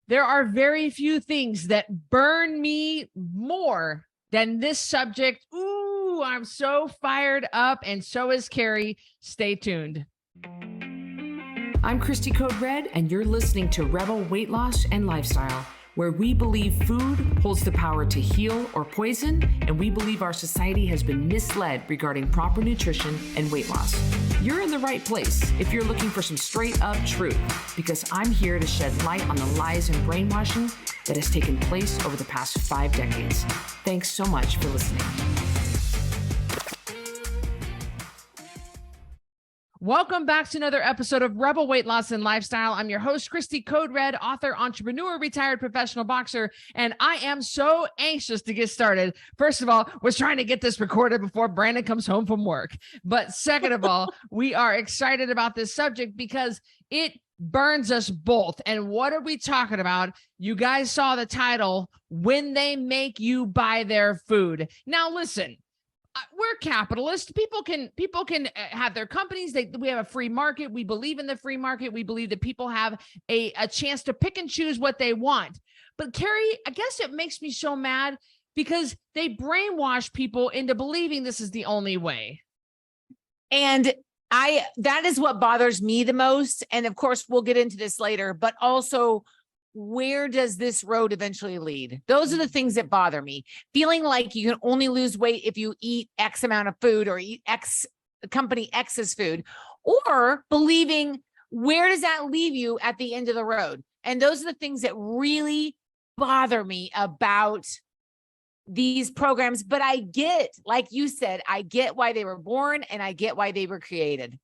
There are very few things that burn me more than this subject. Ooh, I'm so fired up, and so is Carrie. Stay tuned. I'm Cristy Code Red, and you're listening to Rebel Weight Loss and Lifestyle, where we believe food holds the power to heal or poison, and we believe our society has been misled regarding proper nutrition and weight loss. You're in the right place if you're looking for some straight up truth, because I'm here to shed light on the lies and brainwashing that has taken place over the past 5 decades. Thanks so much for listening. Welcome back to another episode of Rebel Weight Loss and Lifestyle. I'm your host, Cristy Code Red, author, entrepreneur, retired professional boxer, and I am so anxious to get started. First of all, was trying to get this recorded before Brandon comes home from work. But second of all, we are excited about this subject because it burns us both. And what are we talking about? You guys saw the title, When They Make You Buy Their Food. Now listen. We're capitalists. People can have their companies. We have a free market. We believe in the free market. We believe that people have a chance to pick and choose what they want. But Carrie, I guess it makes me so mad because they brainwash people into believing this is the only way. And that is what bothers me the most. And of course, we'll get into this later, but also, where does this road eventually lead? Those are the things that bother me. Feeling like you can only lose weight if you eat X amount of food or eat company X's food, or believing, where does that leave you at the end of the road? And those are the things that really bother me about these programs. But I get, like you said, I get why they were born and I get why they were created.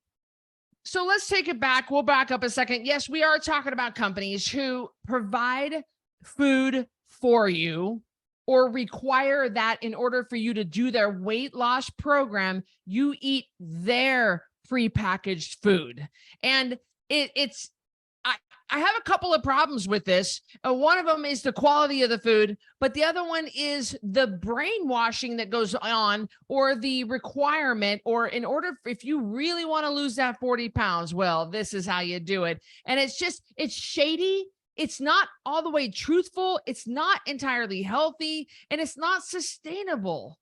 So let's take it back. We'll back up a second. Yes, we are talking about companies who provide food for you or require that in order for you to do their weight loss program, you eat their prepackaged food. And I have a couple of problems with this. One of them is the quality of the food, but the other one is the brainwashing that goes on, or the requirement, or if you really want to lose that 40 pounds, well, this is how you do it. And it's shady. It's not all the way truthful. It's not entirely healthy, and it's not sustainable.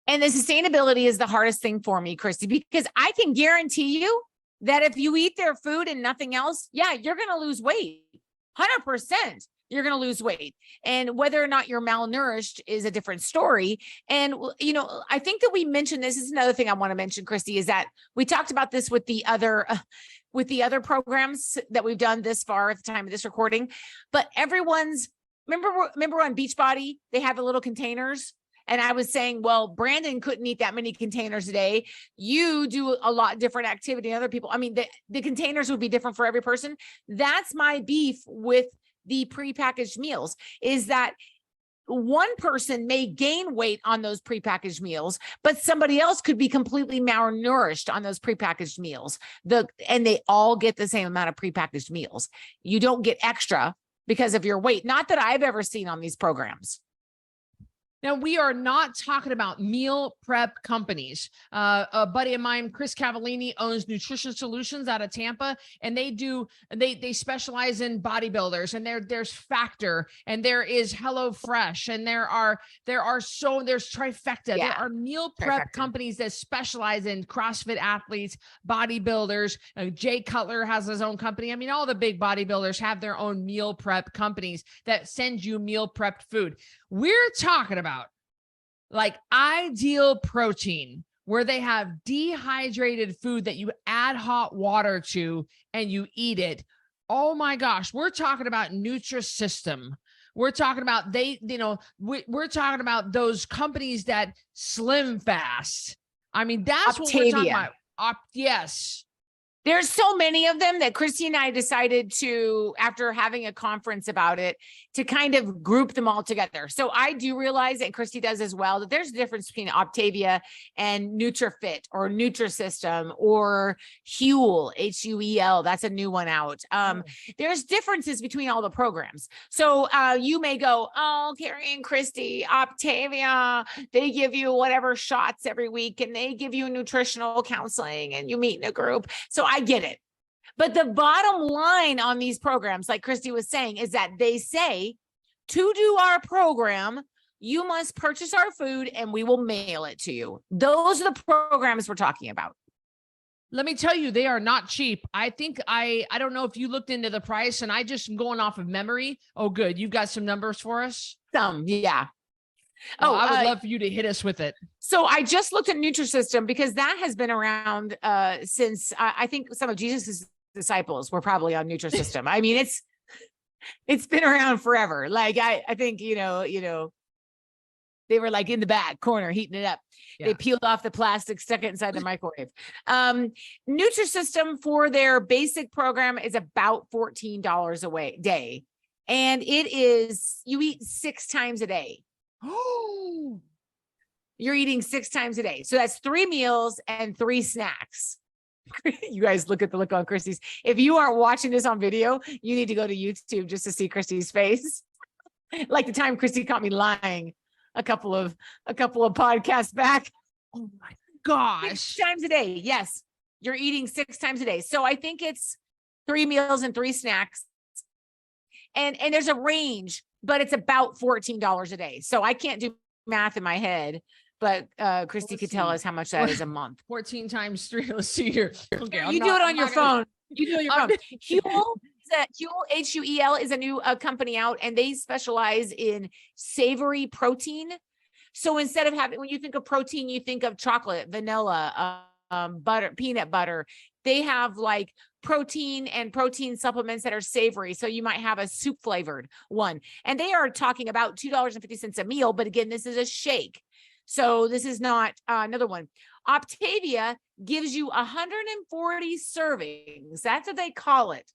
And the sustainability is the hardest thing for me, Cristy, because I can guarantee you that if you eat their food and nothing else, yeah, you're going to lose weight. 100%. You're going to lose weight. And whether or not you're malnourished is a different story. And, you know, I think that we mentioned, this is another thing I want to mention, Cristy, is that we talked about this with the other programs that we've done this far at the time of this recording, but remember on Beachbody, they have the little containers. And I was saying, well, Brandon couldn't eat that many containers a day. You do a lot different activity than other people. I mean, the containers would be different for every person. That's my beef with the prepackaged meals, is that one person may gain weight on those prepackaged meals, but somebody else could be completely malnourished on those prepackaged meals. And they all get the same amount of prepackaged meals. You don't get extra because of your weight. Not that I've ever seen on these programs. Now, we are not talking about meal prep companies. A buddy of mine, Chris Cavallini, owns Nutrition Solutions out of Tampa, and they specialize in bodybuilders, and there's Factor, and there is HelloFresh, and there's Trifecta. Yeah. There are meal prep companies that specialize in CrossFit athletes, bodybuilders. Jay Cutler has his own company. I mean, all the big bodybuilders have their own meal prep companies that send you meal prepped food. We're talking about like Ideal Protein, where they have dehydrated food that you add hot water to and you eat it. Oh my gosh. We're talking about Nutrisystem. We're talking about we're talking about those companies that slim fast. I mean, that's what we're talking about. Yes. There's so many of them that Cristy and I decided to, after having a conference about it, to kind of group them all together. So I do realize, and Cristy does as well, that there's a difference between Optavia and NutriFit or Nutrisystem or Huel, Huel. That's a new one out. There's differences between all the programs. So you may go, oh, Carrie and Cristy, Optavia, they give you whatever shots every week and they give you nutritional counseling and you meet in a group. So I get it. But the bottom line on these programs, like Cristy was saying, is that they say to do our program, you must purchase our food and we will mail it to you. Those are the programs we're talking about. Let me tell you, they are not cheap. I think I don't know if you looked into the price, and I just am going off of memory. Oh, good. You've got some numbers for us? Yeah. Oh, I would love for you to hit us with it. So I just looked at Nutrisystem because that has been around since I think some of Jesus's disciples were probably on Nutrisystem. I mean, it's been around forever. Like I think, they were like in the back corner heating it up. Yeah. They peeled off the plastic, stuck it inside the microwave. Nutrisystem for their basic program is about $14 a day. And it is, you eat 6 times a day. Oh, you're eating 6 times a day. So that's 3 meals and 3 snacks. You guys look at the look on Cristy's. If you aren't watching this on video, you need to go to YouTube just to see Cristy's face. Like the time Cristy caught me lying a couple of podcasts back. Oh my gosh. 6 times a day. Yes. You're eating 6 times a day. So I think it's 3 meals and 3 snacks. And there's a range, but it's about $14 a day. So I can't do math in my head, but Cristy could tell us how much that is a month. 14 times 3. Let's see here. Okay, you do it on your phone. You do it on your phone. Huel is a new company out, and they specialize in savory protein. So instead of when you think of protein, you think of chocolate, vanilla, butter, peanut butter. They have like protein and protein supplements that are savory. So you might have a soup flavored one, and they are talking about $2.50 a meal. But again, this is a shake. So this is not another one. Optavia gives you 140 servings. That's what they call it.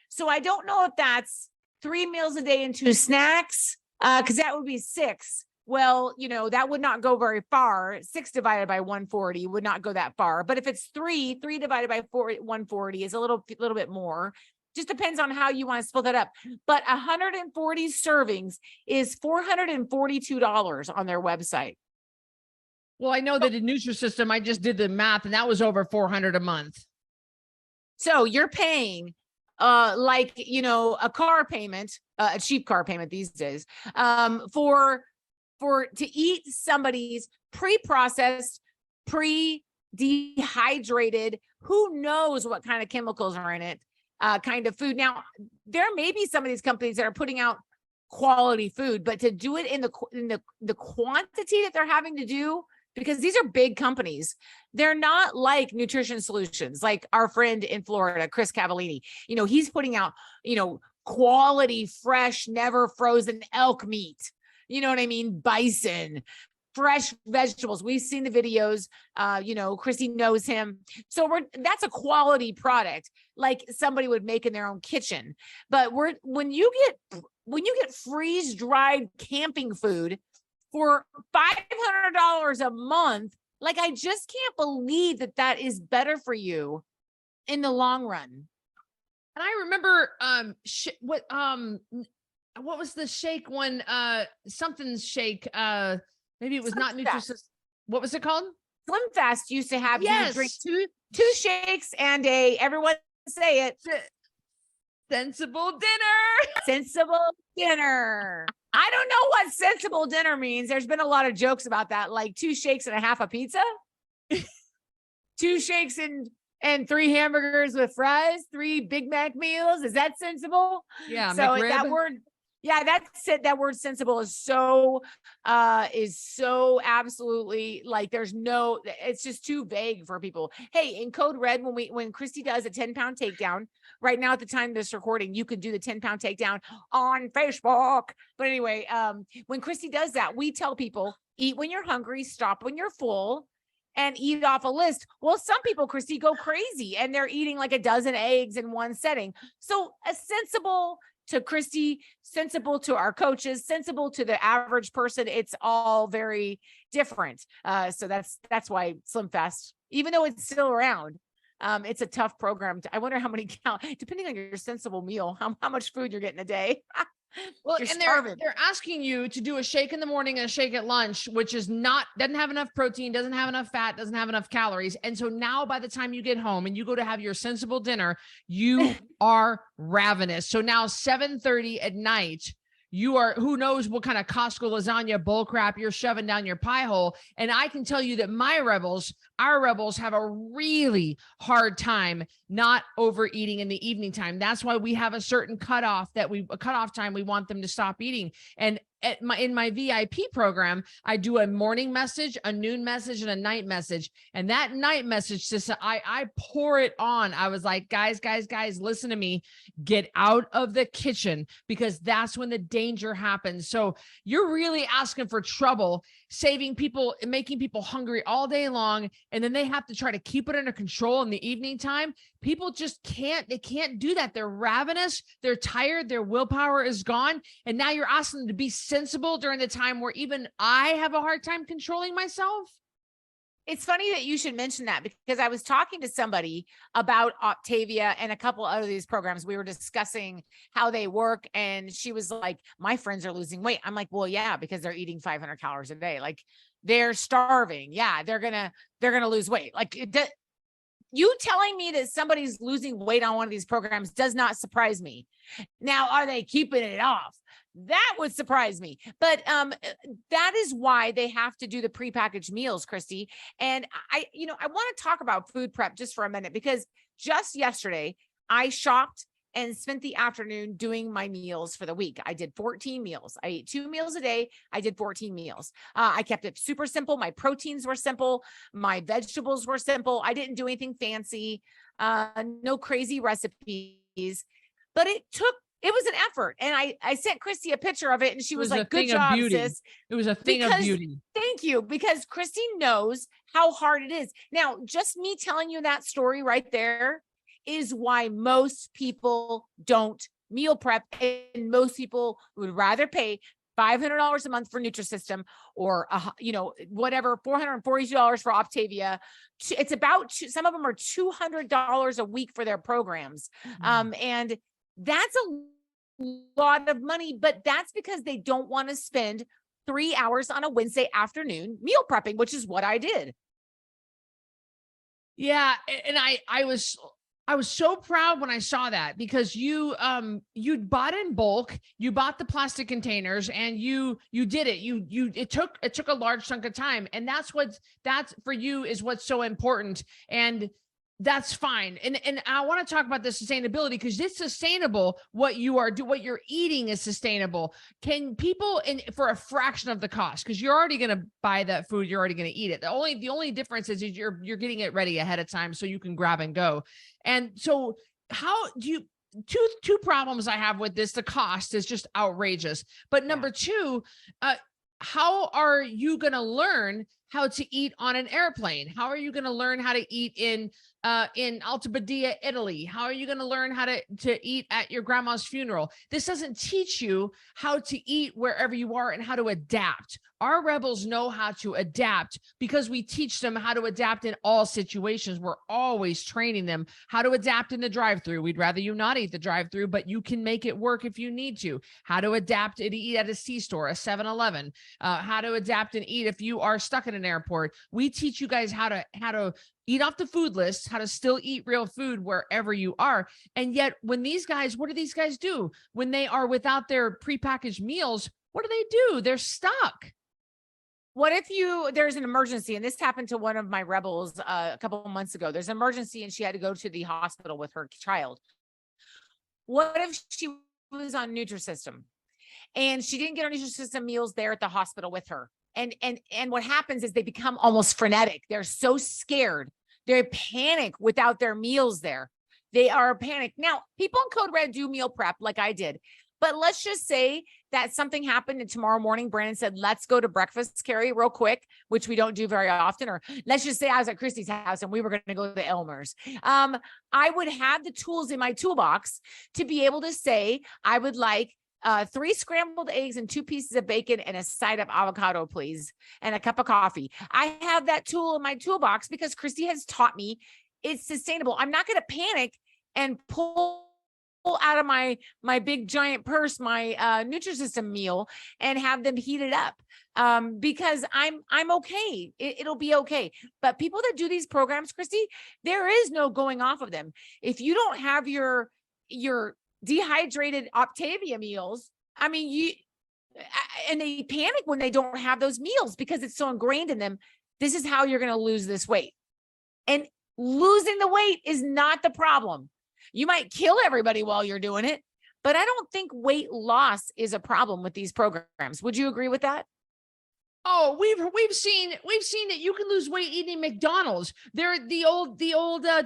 So I don't know if that's 3 meals a day and 2 snacks, because that would be 6. Well, that would not go very far. 6 divided by 140 would not go that far. But if it's 3 divided by 140 is a little bit more. Just depends on how you want to split that up. But 140 servings is $442 on their website. Well, I know that in Nutrisystem, I just did the math, and that was over $400 a month. So you're paying a car payment, a cheap car payment these days, to eat somebody's pre-processed, pre-dehydrated, who knows what kind of chemicals are in it, kind of food. Now, there may be some of these companies that are putting out quality food, but to do it in the quantity that they're having to do, because these are big companies. They're not like Nutrition Solutions, like our friend in Florida, Chris Cavallini. He's putting out, quality, fresh, never frozen elk meat. You know what I mean? Bison, fresh vegetables. We've seen the videos. Cristy knows him. So that's a quality product, like somebody would make in their own kitchen. But when you get freeze-dried camping food for $500 a month, like, I just can't believe that is better for you in the long run. And I remember what was the shake one? Something shake. Maybe it was not Nutrisystem. What was it called? Slim Fast used to have you drink two shakes and everyone say it. Sensible dinner. Sensible dinner. I don't know what sensible dinner means. There's been a lot of jokes about that, like 2 shakes and a half a pizza, 2 shakes and 3 hamburgers with fries, 3 Big Mac meals. Is that sensible? Yeah. So McRib. That word, yeah, that's it. That word sensible is so absolutely, like, it's just too vague for people. Hey, in Code Red, when Cristy does a 10-pound takedown, right now at the time of this recording, you can do the 10-pound takedown on Facebook. But anyway, when Cristy does that, we tell people, eat when you're hungry, stop when you're full, and eat off a list. Well, some people, Cristy, go crazy and they're eating like a dozen eggs in one setting. So a sensible to Cristy, sensible to our coaches, sensible to the average person, it's all very different. So that's why Slim Fast, even though it's still around, it's a tough program. I wonder how many depending on your sensible meal, how much food you're getting a day. Well, You're and starving. they're asking you to do a shake in the morning and a shake at lunch, which is not doesn't have enough protein, doesn't have enough fat, doesn't have enough calories. And so now by the time you get home and you go to have your sensible dinner, you are ravenous. So now 7:30 at night, you are who knows what kind of Costco lasagna bull crap you're shoving down your pie hole. And I can tell you that our rebels have a really hard time not overeating in the evening time. That's why we have a certain cutoff time we want them to stop eating. And in my VIP program, I do a morning message, a noon message, and a night message. And that night message, sister, I pour it on. I was like, guys, listen to me. Get out of the kitchen, because that's when the danger happens. So you're really asking for trouble, saving people, making people hungry all day long. And then they have to try to keep it under control in the evening time. People just can't do that. They're ravenous. They're tired. Their willpower is gone. And now you're asking them to be sensible during the time where even I have a hard time controlling myself. It's funny that you should mention that, because I was talking to somebody about Optavia and a couple of these programs. We were discussing how they work, and she was like, my friends are losing weight. I'm like, well, yeah, because they're eating 500 calories a day. Like, they're starving. Yeah, they're going to lose weight. Like, you telling me that somebody's losing weight on one of these programs does not surprise me. Now, are they keeping it off? That would surprise me. But that is why they have to do the prepackaged meals, Cristy. And I want to talk about food prep just for a minute, because just yesterday I shopped and spent the afternoon doing my meals for the week. I did 14 meals. I ate 2 meals a day. I did 14 meals. I kept it super simple. My proteins were simple. My vegetables were simple. I didn't do anything fancy, no crazy recipes, but it was an effort. And I sent Cristy a picture of it, and she was like, good job, sis. It was a thing of beauty. Thank you. Because Cristy knows how hard it is. Now, just me telling you that story right there is why most people don't meal prep, and most people would rather pay $500 a month for Nutrisystem, or whatever, $442 for Optavia. It's about some of them are $200 a week for their programs. And that's a lot of money, but that's because they don't want to spend 3 hours on a Wednesday afternoon meal prepping, which is what I did. Yeah. And I was so proud when I saw that, because you bought in bulk, you bought the plastic containers, and you did it. It took a large chunk of time. And that's for you is what's so important. And that's fine. And I want to talk about the sustainability, because it's sustainable. What you're eating is sustainable. Can people, for a fraction of the cost, because you're already going to buy that food, you're already going to eat it. The only difference is you're getting it ready ahead of time so you can grab and go. And so how do you, two problems I have with this, the cost is just outrageous. But number two, how are you going to learn how to eat on an airplane? How are you going to learn how to eat in Alta Badia, Italy? How are you going to learn how to eat at your grandma's funeral? This doesn't teach you how to eat wherever you are and how to adapt. Our rebels know how to adapt because we teach them how to adapt in all situations. We're always training them how to adapt in the drive-thru. We'd rather you not eat the drive-thru, but you can make it work if you need to. How to adapt and eat at a C-store, a 7-Eleven. How to adapt and eat if you are stuck in an airport. We teach you guys how to eat off the food list, how to still eat real food wherever you are. And yet what do these guys do when they are without their prepackaged meals? What do? They're stuck. What if there's an emergency? And this happened to one of my rebels a couple of months ago. There's an emergency and she had to go to the hospital with her child. What if she was on Nutrisystem and she didn't get her Nutrisystem meals there at the hospital with her? And what happens is they become almost frenetic. They're so scared. They panic without their meals there. They are panicked. Now, people in Code Red do meal prep like I did. But let's just say that something happened and tomorrow morning, Brandon said, let's go to breakfast, Carrie, real quick, which we don't do very often. Or let's just say I was at Cristy's house and we were going to go to Elmer's. I would have the tools in my toolbox to be able to say, I would like 3 scrambled eggs and 2 pieces of bacon and a side of avocado, please, and a cup of coffee. I have that tool in my toolbox because Cristy has taught me it's sustainable. I'm not going to panic and pull out of my big giant purse, my Nutrisystem meal, and have them heat it up. Because I'm okay. It'll be okay. But people that do these programs, Cristy, there is no going off of them. If you don't have your dehydrated Optavia meals, I mean, and they panic when they don't have those meals because it's so ingrained in them. This is how you're going to lose this weight. And losing the weight is not the problem. You might kill everybody while you're doing it, but I don't think weight loss is a problem with these programs. Would you agree with that? Oh, we've seen that you can lose weight eating McDonald's. There, the old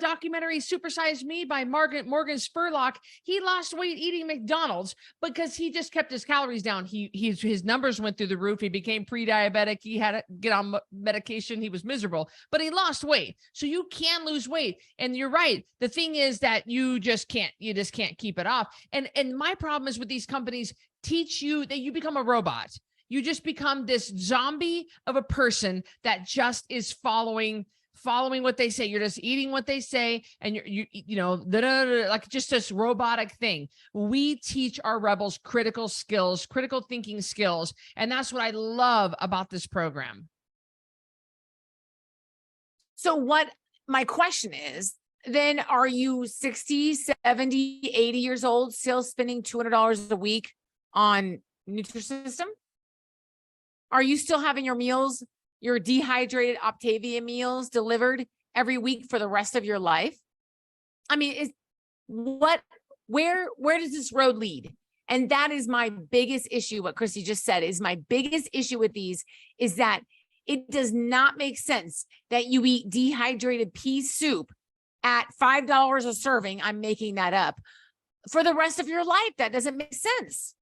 documentary "Supersize Me" by Morgan Spurlock. He lost weight eating McDonald's because he just kept his calories down. His numbers went through the roof. He became pre-diabetic. He had to get on medication. He was miserable, but he lost weight. So you can lose weight. And you're right. The thing is that you just can't keep it off. And my problem is with these companies teach you that you become a robot. You just become this zombie of a person that just is following what they say. You're just eating what they say, and you know, like just this robotic thing. We teach our rebels critical skills, critical thinking skills, and that's what I love about this program. So what my question is, then are you 60, 70, 80 years old, still spending $200 a week on Nutrisystem? Are you still having your meals, your dehydrated Optavia meals delivered every week for the rest of your life? I mean, where does this road lead? And that is my biggest issue. What Cristy just said is my biggest issue with these is that it does not make sense that you eat dehydrated pea soup at $5 a serving. I'm making that up for the rest of your life. That doesn't make sense.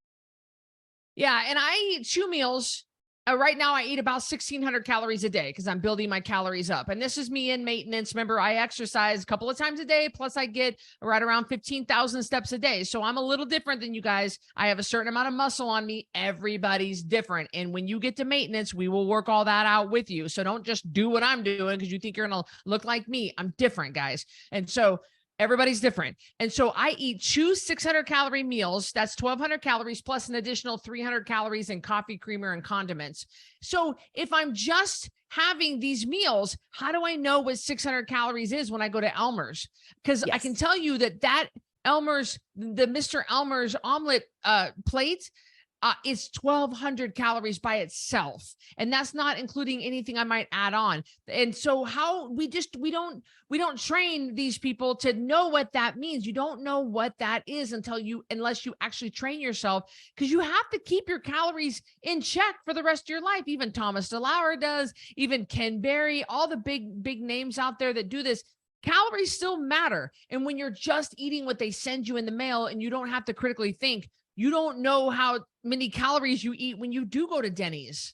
Yeah. And I eat 2 meals. Right now, I eat about 1,600 calories a day because I'm building my calories up. And this is me in maintenance. Remember, I exercise a couple of times a day, plus I get right around 15,000 steps a day. So I'm a little different than you guys. I have a certain amount of muscle on me. Everybody's different. And when you get to maintenance, we will work all that out with you. So don't just do what I'm doing because you think you're going to look like me. I'm different, guys. And so everybody's different. And so I eat 2 600-calorie meals. That's 1,200 calories plus an additional 300 calories in coffee, creamer, and condiments. So if I'm just having these meals, how do I know what 600 calories is when I go to Elmer's? Because I can tell you that Elmer's, the Mr. Elmer's omelet plate, is 1,200 calories by itself. And that's not including anything I might add on. And so how we don't train these people to know what that means. You don't know what that is unless you actually train yourself, because you have to keep your calories in check for the rest of your life. Even Thomas DeLauer does, even Ken Berry, all the big names out there that do this. Calories still matter. And when you're just eating what they send you in the mail and you don't have to critically think, you don't know how many calories you eat when you do go to Denny's.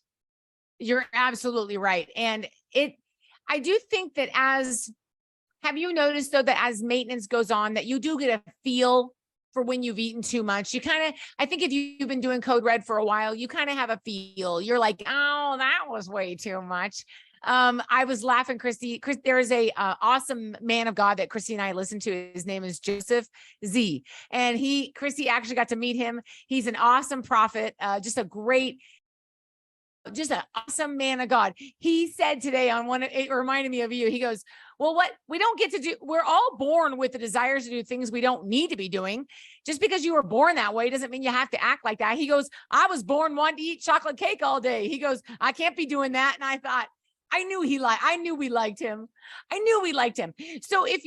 You're absolutely right. And I do think that have you noticed though, that as maintenance goes on, that you do get a feel for when you've eaten too much? I think if you've been doing Code Red for a while, you kind of have a feel. You're like, oh, that was way too much. I was laughing, Cristy. There is a awesome man of God that Cristy and I listen to. His name is Joseph Z. And Cristy actually got to meet him. He's an awesome prophet, just an awesome man of God. He said today it reminded me of you. He goes, well, what we don't get to do, we're all born with the desires to do things we don't need to be doing. Just because you were born that way doesn't mean you have to act like that. He goes, I was born wanting to eat chocolate cake all day. He goes, I can't be doing that. And I thought, I knew we liked him. So if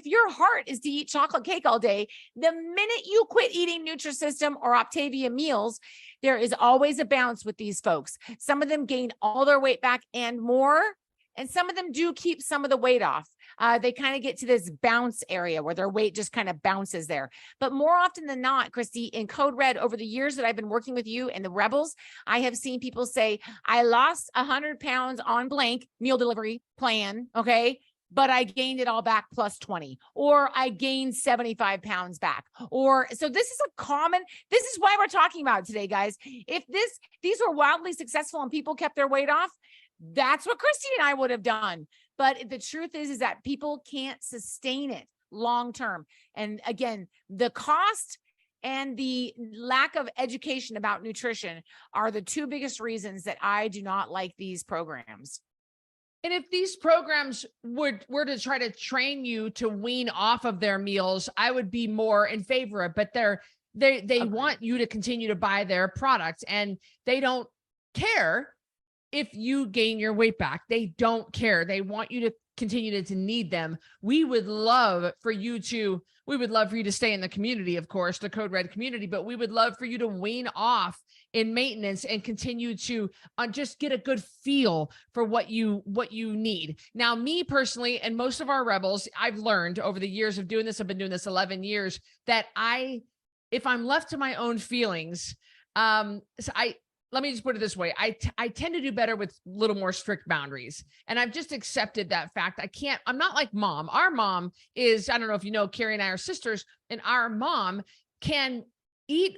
your heart is to eat chocolate cake all day, the minute you quit eating Nutrisystem or Optavia meals, there is always a bounce with these folks. Some of them gain all their weight back and more, and some of them do keep some of the weight off. They kind of get to this bounce area where their weight just kind of bounces there. But more often than not, Cristy, in Code Red, over the years that I've been working with you and the Rebels, I have seen people say, I lost 100 pounds on blank meal delivery plan, okay, but I gained it all back plus 20, or I gained 75 pounds back. So this is this is why we're talking about it today, guys. If these were wildly successful and people kept their weight off, that's what Cristy and I would have done. But the truth is that people can't sustain it long-term. And again, the cost and the lack of education about nutrition are the two biggest reasons that I do not like these programs. And if these programs were to try to train you to wean off of their meals, I would be more in favor of it. But they want you to continue to buy their products, and they don't care if you gain your weight back. They don't care. They want you to continue to need them. We would love for you to stay in the community, of course, the Code Red community, but we would love for you to wean off in maintenance and continue to just get a good feel for what you need. Now, me personally, and most of our rebels, I've learned over the years of doing this, I've been doing this 11 years, that if I'm left to my own feelings, let me just put it this way. I tend to do better with a little more strict boundaries. And I've just accepted that fact. I'm not like mom. Our mom is, I don't know if you know, Carrie and I are sisters, and our mom can eat.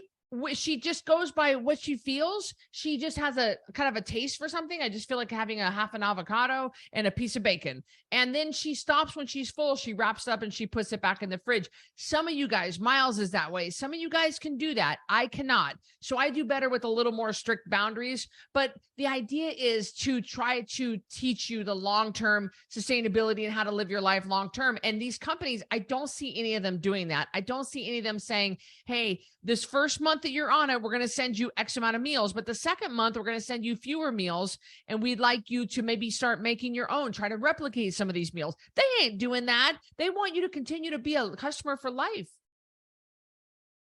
She just goes by what she feels. She just has a kind of a taste for something. I just feel like having a half an avocado and a piece of bacon. And then she stops when she's full. She wraps up and she puts it back in the fridge. Some of you guys, Miles is that way. Some of you guys can do that. I cannot. So I do better with a little more strict boundaries. But the idea is to try to teach you the long-term sustainability and how to live your life long-term. And these companies, I don't see any of them doing that. I don't see any of them saying, hey, this first month that you're on it, we're going to send you X amount of meals, but the second month we're going to send you fewer meals, and we'd like you to maybe start making your own, try to replicate some of these meals. They ain't doing that. They want you to continue to be a customer for life.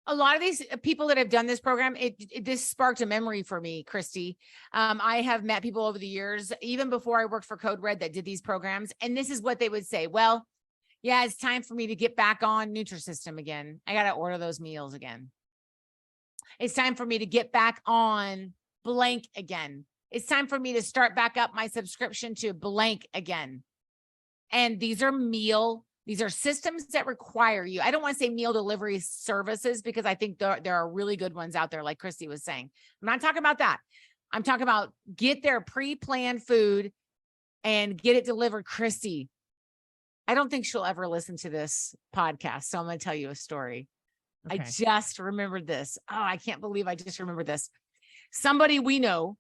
A lot of these people that have done this program, this sparked a memory for me, Cristy. I have met people over the years, even before I worked for Code Red, that did these programs. And this is what they would say. Well, yeah, it's time for me to get back on Nutrisystem again. I got to order those meals again. It's time for me to get back on blank again. It's time for me to start back up my subscription to blank again. And these are systems that require you. I don't want to say meal delivery services, because I think there are really good ones out there, like Cristy was saying. I'm not talking about that. I'm talking about get their pre-planned food and get it delivered. Cristy, I don't think she'll ever listen to this podcast, so I'm going to tell you a story. Okay. I just remembered this. Oh, I can't believe I just remembered this. Somebody we know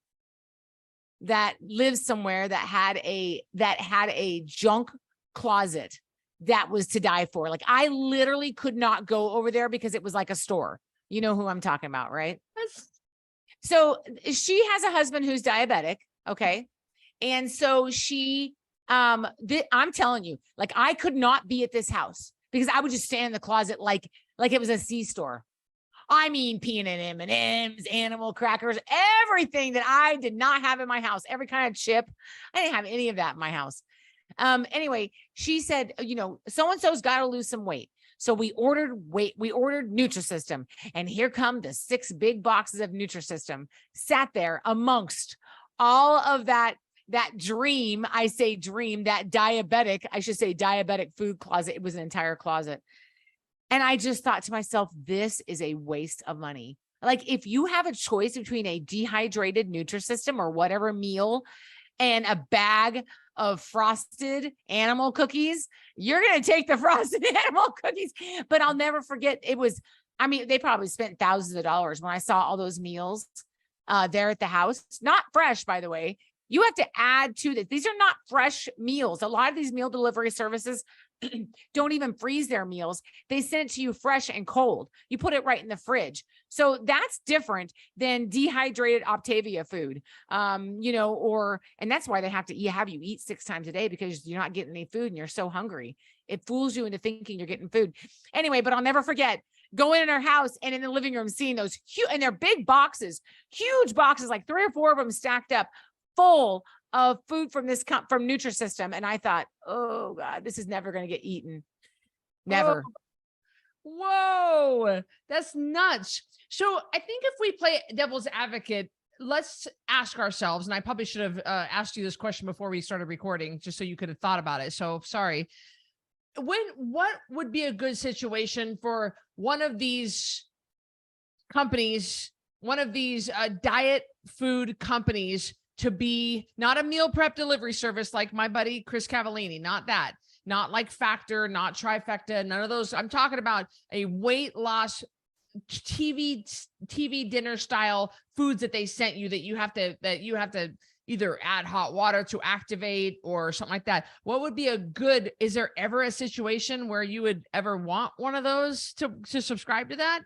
that lives somewhere that had a junk closet that was to die for. Like, I literally could not go over there because it was like a store. You know who I'm talking about, right? So she has a husband who's diabetic. Okay. And so I'm telling you, like, I could not be at this house because I would just stand in the closet like it was a C-store. I mean, peanut M&Ms, animal crackers, everything that I did not have in my house, every kind of chip. I didn't have any of that in my house. Anyway, she said, so-and-so's got to lose some weight. So we ordered Nutrisystem, and here come the 6 big boxes of Nutrisystem sat there amongst all of that dream, I should say diabetic food closet. It was an entire closet. And I just thought to myself, this is a waste of money. Like, if you have a choice between a dehydrated Nutrisystem or whatever meal and a bag of frosted animal cookies, you're going to take the frosted animal cookies. But I'll never forget, they probably spent thousands of dollars when I saw all those meals there at the house. Not fresh, by the way. You have to add to this. These are not fresh meals. A lot of these meal delivery services don't even freeze their meals. They send it to you fresh and cold. You put it right in the fridge. So that's different than dehydrated Optavia food. And that's why they have you eat 6 times a day, because you're not getting any food and you're so hungry. It fools you into thinking you're getting food. Anyway, but I'll never forget going in our house and in the living room, seeing those huge, and they're big boxes, huge boxes, like 3 or 4 of them stacked up, full of food from Nutrisystem. And I thought, oh God, this is never going to get eaten. Never. Whoa, that's nuts. So I think if we play devil's advocate, let's ask ourselves, and I probably should have asked you this question before we started recording, just so you could have thought about it. So sorry. What would be a good situation for one of these companies, one of these diet food companies, to be not a meal prep delivery service like my buddy Chris Cavallini, not not like Factor, not Trifecta, none of those. I'm talking about a weight loss TV dinner style foods that they sent you that you have to either add hot water to activate or something like that. What would be is there ever a situation where you would ever want one of those to subscribe to that?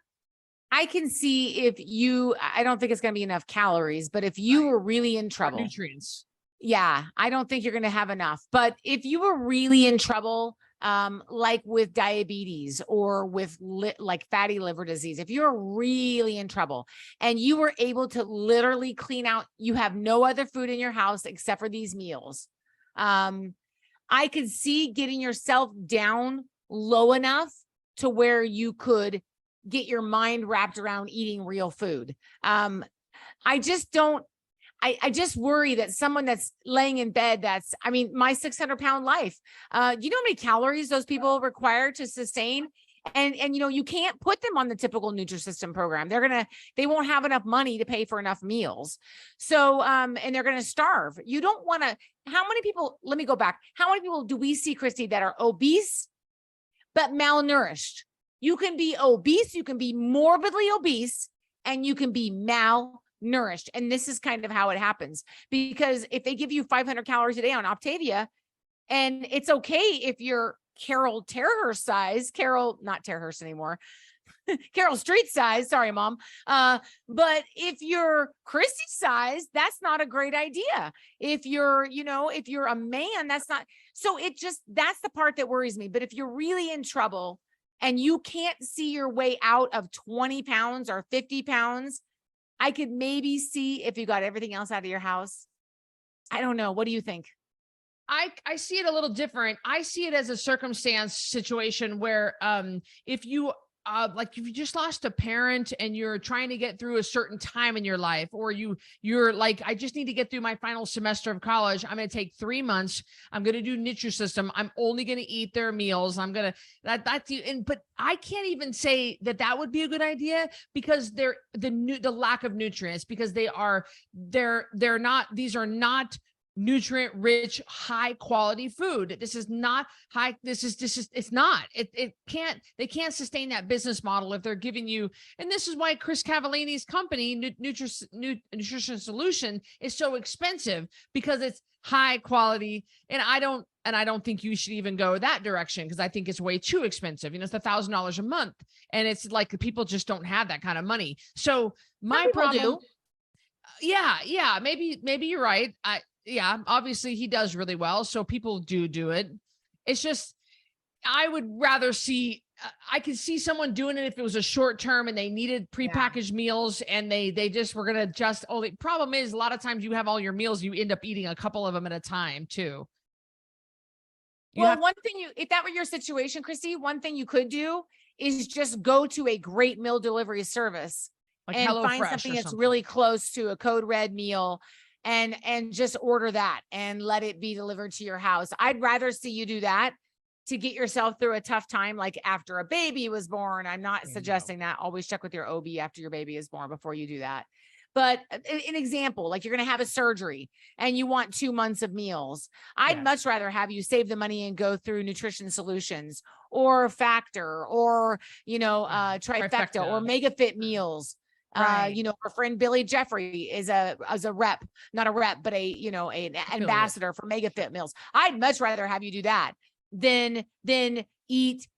I can see I don't think it's going to be enough calories, but if you were really in trouble, nutrients. Yeah, I don't think you're going to have enough. But if you were really in trouble, like with diabetes or with like fatty liver disease, if you're really in trouble and you were able to literally clean out, you have no other food in your house except for these meals. I could see getting yourself down low enough to where you could get your mind wrapped around eating real food. I just worry that someone that's laying in bed, my 600-pound life, you know how many calories those people require to sustain? And you can't put them on the typical Nutrisystem program. They won't have enough money to pay for enough meals. So, and they're going to starve. You don't want to, let me go back. How many people do we see, Cristy, that are obese, but malnourished? You can be obese, you can be morbidly obese, and you can be malnourished. And this is kind of how it happens, because if they give you 500 calories a day on Optavia, and it's okay if you're Carol Terhurst size, not Terhurst anymore, Carol Street size, sorry, Mom. But if you're Cristy size, that's not a great idea. If you're a man, that's not. So that's the part that worries me. But if you're really in trouble and you can't see your way out of 20 pounds or 50 pounds, I could maybe see if you got everything else out of your house. I don't know. What do you think? I see it a little different. I see it as a circumstance situation where if you just lost a parent and you're trying to get through a certain time in your life, or you're like, I just need to get through my final semester of college. I'm going to take 3 months. I'm going to do Nutrisystem. I'm only going to eat their meals. I'm going to, but I can't even say that would be a good idea, because the lack of nutrients, because these are not nutrient rich, high quality food. This is not high. It's not, they can't sustain that business model if they're giving you, and this is why Chris Cavallini's company, Nutrition Solution, is so expensive, because it's high quality. And I don't think you should even go that direction, because I think it's way too expensive. It's $1,000 a month. And it's like, people just don't have that kind of money. So my problem, yeah, maybe you're right. Obviously he does really well, so people do it. It's just, I would rather see, I could see someone doing it if it was a short term and they needed prepackaged meals, and they just were going to the problem is, a lot of times you have all your meals, you end up eating a couple of them at a time too. One thing if that were your situation, Cristy, one thing you could do is just go to a great meal delivery service, like, and find something that's really close to a Code Red meal, and just order that and let it be delivered to your house. I'd rather see you do that to get yourself through a tough time, like after a baby was born. I'm not suggesting that. Always check with your OB after your baby is born before you do that. But an example, like you're going to have a surgery and you want 2 months of meals. I'd much rather have you save the money and go through Nutrition Solutions or Factor or, Trifecta or Mega Fit meals. Right. Our friend Billy Jeffrey is a rep, not a rep, but an ambassador for Mega Fit meals. I'd much rather have you do that than eat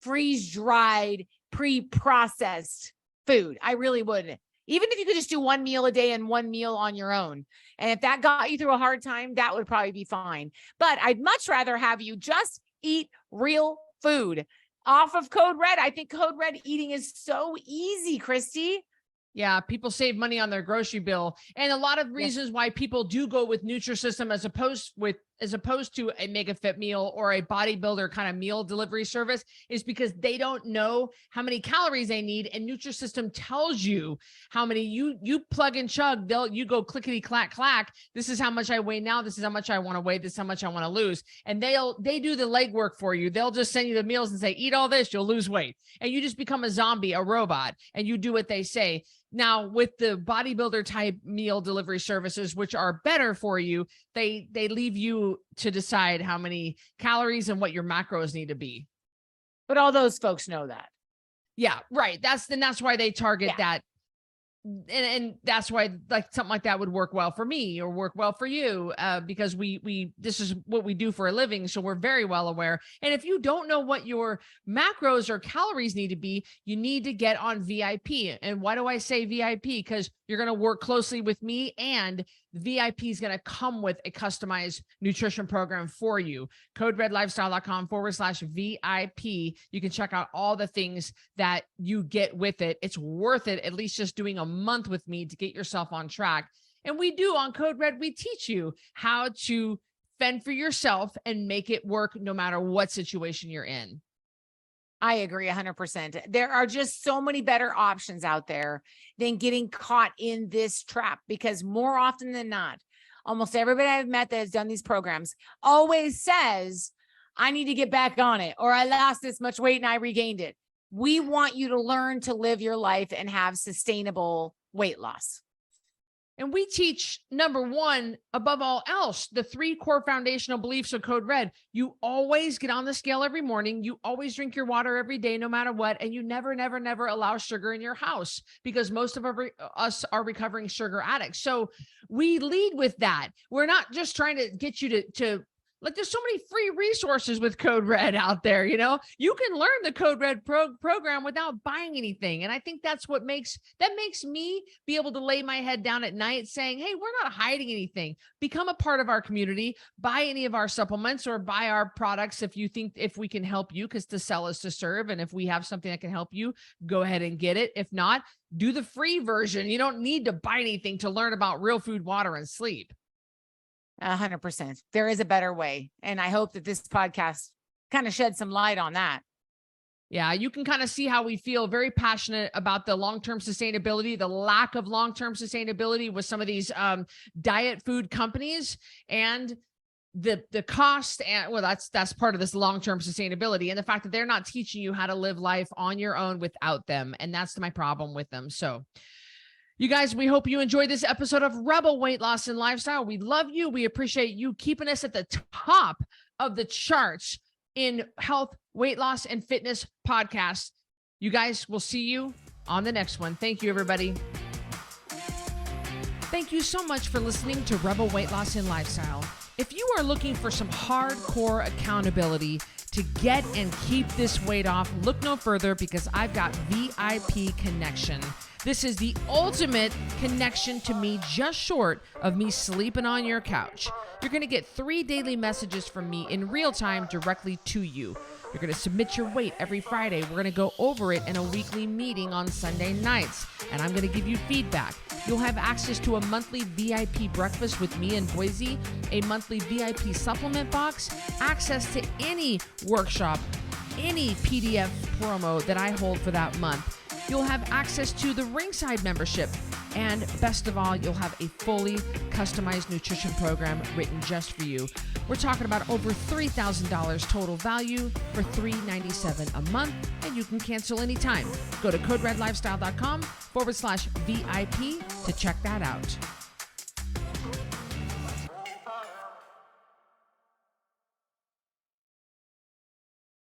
freeze-dried, pre-processed food. I really wouldn't. Even if you could just do 1 meal a day and 1 meal on your own. And if that got you through a hard time, that would probably be fine. But I'd much rather have you just eat real food off of Code Red. I think Code Red eating is so easy, Cristy. Yeah, people save money on their grocery bill. And a lot of reasons why people do go with Nutrisystem as opposed to a Mega Fit meal or a bodybuilder kind of meal delivery service is because they don't know how many calories they need. And Nutrisystem tells you how many. You plug and chug, you go clickety clack clack. This is how much I weigh now. This is how much I want to weigh. This is how much I want to lose. And they do the legwork for you. They'll just send you the meals and say, eat all this, you'll lose weight. And you just become a zombie, a robot, and you do what they say. Now, with the bodybuilder type meal delivery services, which are better for you, they leave you to decide how many calories and what your macros need to be. But all those folks know that. Yeah, right. That's why they target that. And that's why like something like that would work well for me or work well for you, because we this is what we do for a living. So we're very well aware. And if you don't know what your macros or calories need to be, you need to get on VIP. And why do I say VIP? Because you're going to work closely with me, and VIP is going to come with a customized nutrition program for you. CodeRedLifestyle.com/VIP. You can check out all the things that you get with it. It's worth it, at least just doing a month with me to get yourself on track. And we do on Code Red, we teach you how to fend for yourself and make it work no matter what situation you're in. I agree 100%. There are just so many better options out there than getting caught in this trap, because more often than not, almost everybody I've met that has done these programs always says, I need to get back on it, or I lost this much weight and I regained it. We want you to learn to live your life and have sustainable weight loss. And we teach, number one, above all else, the 3 core foundational beliefs of Code Red. You always get on the scale every morning. You always drink your water every day, no matter what. And you never, never, never allow sugar in your house, because most of us are recovering sugar addicts. So we lead with that. We're not just trying to get you to like, there's so many free resources with Code Red out there. You know, you can learn the Code Red program without buying anything. And I think that's what makes me be able to lay my head down at night saying, hey, we're not hiding anything. Become a part of our community, buy any of our supplements or buy our products if you think, if we can help you, because to sell is to serve. And if we have something that can help you, go ahead and get it. If not, do the free version. You don't need to buy anything to learn about real food, water, and sleep. 100%. There is a better way. And I hope that this podcast kind of sheds some light on that. Yeah, you can kind of see how we feel very passionate about the long-term sustainability, the lack of long-term sustainability with some of these diet food companies, and the cost. And well, that's part of this long-term sustainability, and the fact that they're not teaching you how to live life on your own without them. And that's my problem with them. So you guys, we hope you enjoyed this episode of Rebel Weight Loss and Lifestyle. We love you. We appreciate you keeping us at the top of the charts in health, weight loss, and fitness podcasts. You guys, we'll see you on the next one. Thank you, everybody. Thank you so much for listening to Rebel Weight Loss and Lifestyle. If you are looking for some hardcore accountability to get and keep this weight off, look no further, because I've got VIP Connection. This is the ultimate connection to me, just short of me sleeping on your couch. You're going to get 3 daily messages from me in real time directly to you. You're going to submit your weight every Friday. We're going to go over it in a weekly meeting on Sunday nights, and I'm going to give you feedback. You'll have access to a monthly VIP breakfast with me in Boise, a monthly VIP supplement box, access to any workshop, any PDF promo that I hold for that month. You'll have access to the Ringside membership. And best of all, you'll have a fully customized nutrition program written just for you. We're talking about over $3,000 total value for $397 a month, and you can cancel anytime. Go to CodeRedLifestyle.com/VIP to check that out.